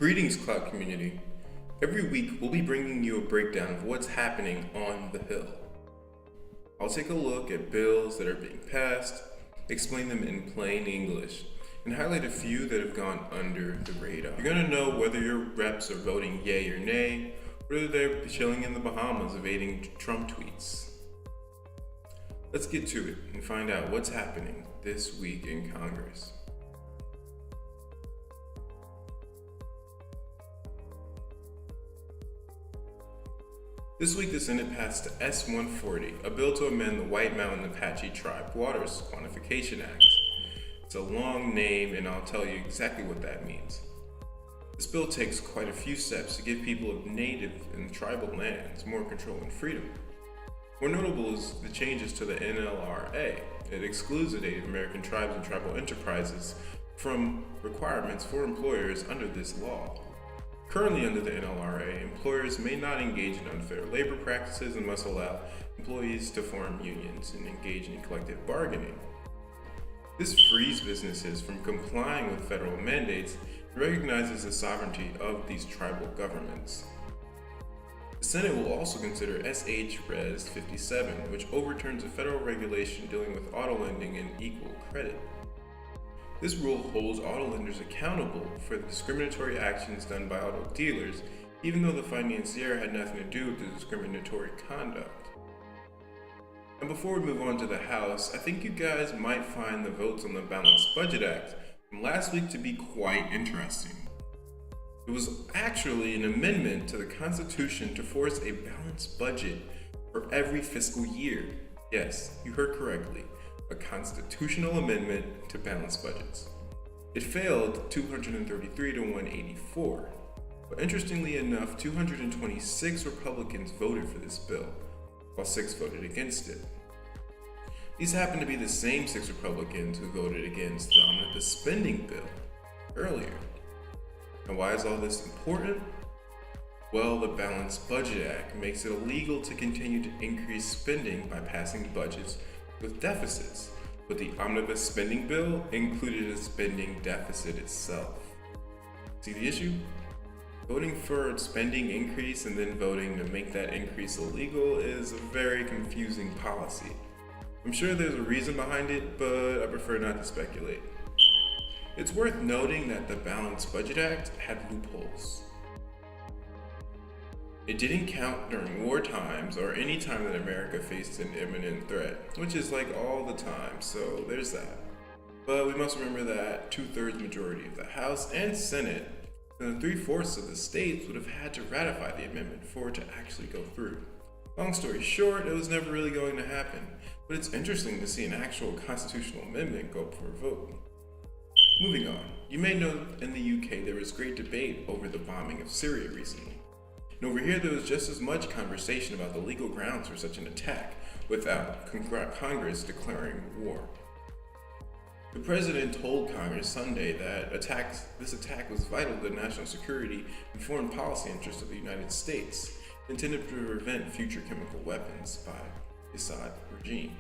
Greetings, Clout community. Every week, we'll be bringing you a breakdown of what's happening on the Hill. I'll take a look at bills that are being passed, explain them in plain English, and highlight a few that have gone under the radar. You're going to know whether your reps are voting yay or nay, or whether they're chilling in the Bahamas evading Trump tweets. Let's get to it and find out what's happening this week in Congress. This week, the Senate passed S-140, a bill to amend the White Mountain Apache Tribe Waters Quantification Act. It's a long name, and I'll tell you exactly what that means. This bill takes quite a few steps to give people of native and tribal lands more control and freedom. More notable is the changes to the NLRA. It excludes the Native American tribes and tribal enterprises from requirements for employers under this law. Currently under the NLRA, employers may not engage in unfair labor practices and must allow employees to form unions and engage in collective bargaining. This frees businesses from complying with federal mandates and recognizes the sovereignty of these tribal governments. The Senate will also consider SH Res. 57, which overturns a federal regulation dealing with auto lending and equal credit. This rule holds auto lenders accountable for the discriminatory actions done by auto dealers, even though the financier had nothing to do with the discriminatory conduct. And before we move on to the House, I think you guys might find the votes on the Balanced Budget Act from last week to be quite interesting. It was actually an amendment to the Constitution to force a balanced budget for every fiscal year. Yes, you heard correctly. A constitutional amendment to balance budgets. It failed 233 to 184, but interestingly enough, 226 Republicans voted for this bill, while 6 voted against it. These happen to be the same 6 Republicans who voted against the omnibus spending bill earlier. And why is all this important? Well, the Balanced Budget Act makes it illegal to continue to increase spending by passing budgets with deficits, but the omnibus spending bill included a spending deficit itself. See the issue? Voting for a spending increase and then voting to make that increase illegal is a very confusing policy. I'm sure there's a reason behind it, but I prefer not to speculate. It's worth noting that the Balanced Budget Act had loopholes. It didn't count during war times or any time that America faced an imminent threat, which is like all the time, so there's that. But we must remember that 2/3 majority of the House and Senate and 3/4 of the states would have had to ratify the amendment for it to actually go through. Long story short, it was never really going to happen, but it's interesting to see an actual constitutional amendment go for a vote. Moving on, you may know in the UK there was great debate over the bombing of Syria recently. And over here, there was just as much conversation about the legal grounds for such an attack without Congress declaring war. The president told Congress Sunday that this attack was vital to the national security and foreign policy interests of the United States, intended to prevent future chemical weapons by the Assad regime.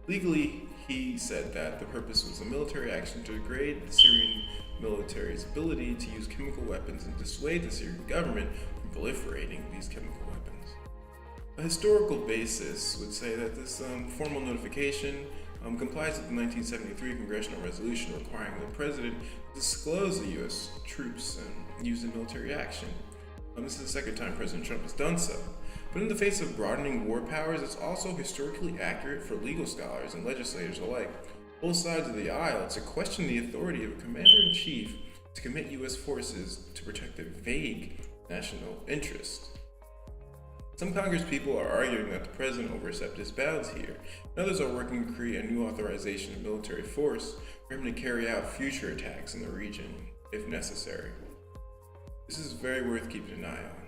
Legally, he said that the purpose was a military action to degrade the Syrian military's ability to use chemical weapons and dissuade the Syrian government from proliferating these chemical weapons. A historical basis would say that this formal notification complies with the 1973 congressional resolution requiring the president to disclose the U.S. troops used in military action. This is the second time President Trump has done so. But in the face of broadening war powers, it's also historically accurate for legal scholars and legislators alike, both sides of the aisle, to question the authority of a commander-in-chief to commit U.S. forces to protect a vague national interest. Some Congress people are arguing that the president overstepped his bounds here, and others are working to create a new authorization of military force for him to carry out future attacks in the region, if necessary. This is very worth keeping an eye on.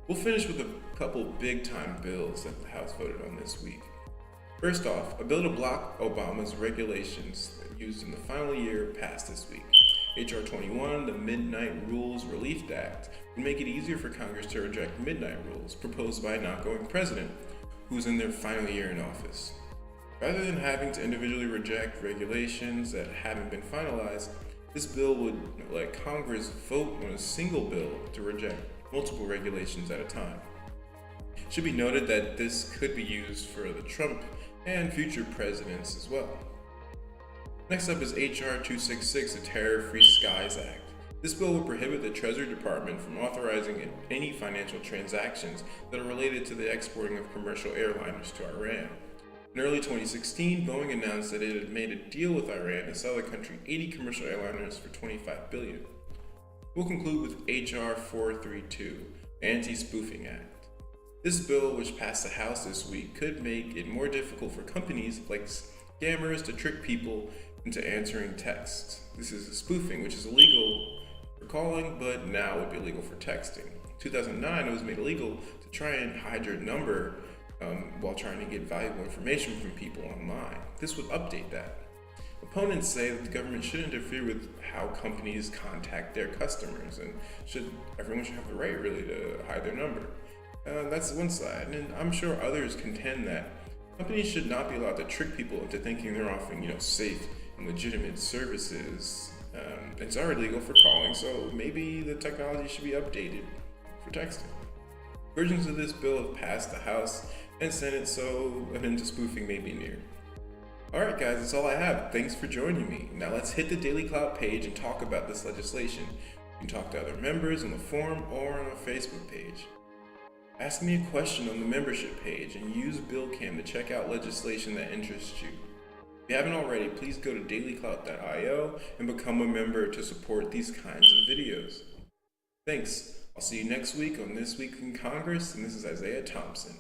We'll finish with a couple big-time bills that the House voted on this week. First off, a bill to block Obama's regulations used in the final year passed this week. H.R. 21, the Midnight Rules Relief Act, would make it easier for Congress to reject midnight rules proposed by an outgoing president who is in their final year in office. Rather than having to individually reject regulations that haven't been finalized, This bill would let Congress vote on a single bill to reject multiple regulations at a time. It should be noted that this could be used for the Trump and future presidents as well. Next up is H.R. 266, the Tariff-Free Skies Act. This bill would prohibit the Treasury Department from authorizing any financial transactions that are related to the exporting of commercial airliners to Iran. In early 2016, Boeing announced that it had made a deal with Iran to sell the country 80 commercial airliners for $25 billion. We'll conclude with H.R. 432, the Anti-Spoofing Act. This bill, which passed the House this week, could make it more difficult for companies like scammers to trick people into answering texts. This is spoofing, which is illegal for calling, but now would be illegal for texting. In 2009, it was made illegal to try and hide your number while trying to get valuable information from people online. This would update that. Opponents say that the government should interfere with how companies contact their customers, and everyone should have the right really to hide their number. That's one side, and I'm sure others contend that companies should not be allowed to trick people into thinking they're offering, safe and legitimate services. It's already legal for calling, so maybe the technology should be updated for texting. Versions of this bill have passed the House and Senate, so an end to spoofing may be near. Alright guys, that's all I have. Thanks for joining me. Now let's hit the Daily Clout page and talk about this legislation. You can talk to other members on the forum or on our Facebook page. Ask me a question on the membership page and use BillCam to check out legislation that interests you. If you haven't already, please go to dailyclout.io and become a member to support these kinds of videos. Thanks. I'll see you next week on This Week in Congress, and this is Iziah Thompson.